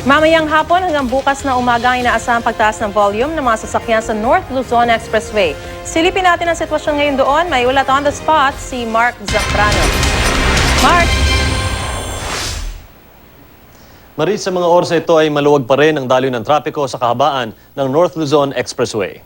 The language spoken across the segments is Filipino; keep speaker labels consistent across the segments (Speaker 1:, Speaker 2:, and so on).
Speaker 1: Mamayang hapon hanggang bukas na umaga ang inaasahang pagtaas ng volume ng mga sasakyan sa North Luzon Expressway. Silipin natin ang sitwasyon ngayon doon. May ulat on the spot si Mark Zambrano. Mark!
Speaker 2: Maris, sa mga oras na ito ay maluwag pa rin ang daloy ng trapiko sa kahabaan ng North Luzon Expressway.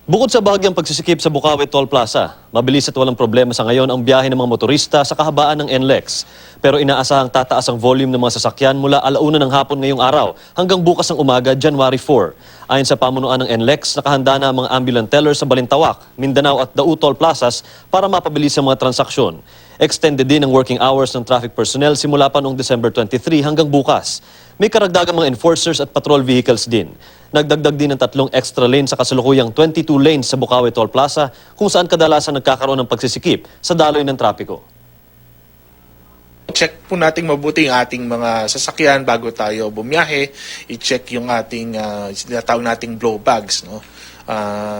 Speaker 2: Bukod sa bahagyang pagsisikip sa Bukawi Toll Plaza, mabilis at walang problema sa ngayon ang biyahe ng mga motorista sa kahabaan ng NLEX. Pero inaasahang tataas ang volume ng mga sasakyan mula alauna ng hapon ngayong araw hanggang bukas ng umaga, January 4. Ayon sa pamunuan ng NLEX, nakahanda na ang mga ambulant tellers sa Balintawak, Mindanao at Dau Toll Plazas para mapabilis ang mga transaksyon. Extended din ang working hours ng traffic personnel simula pa noong December 23 hanggang bukas. May karagdagang mga enforcers at patrol vehicles din. Nagdagdag din ng 3 extra lanes sa kasalukuyang 22 lanes sa Bukawi Toll Plaza kung saan kadalasan nagkakaroon ng pagsisikip sa daloy ng trapiko.
Speaker 3: Check po nating mabuti yung ating mga sasakyan bago tayo bumiyahe. I-check yung ating tinatawag nating blow bags, no?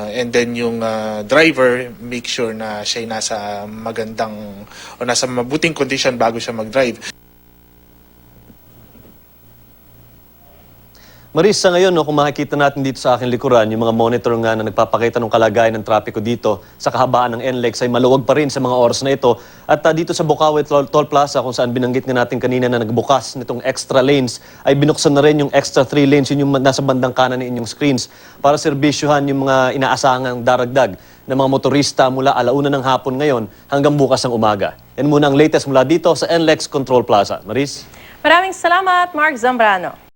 Speaker 3: And then yung driver, make sure na siya ay nasa magandang o nasa mabuting condition bago siya mag-drive.
Speaker 2: Maris, sa ngayon, kung makikita natin dito sa aking likuran, yung mga monitor nga na nagpapakita ng kalagayan ng trapiko dito sa kahabaan ng NLEX ay maluwag pa rin sa mga oras na ito. At dito sa Bukawi Toll Plaza, kung saan binanggit nga natin kanina na nagbukas nitong extra lanes, ay binuksan na rin yung extra 3 lanes, yun yung nasa bandang kanan ng inyong screens, para serbisyuhan yung mga inaasahangang daragdag ng mga motorista mula alauna ng hapon ngayon hanggang bukas ng umaga. Yan muna ang latest mula dito sa NLEX Control Plaza. Maris?
Speaker 1: Maraming salamat, Mark Zambrano.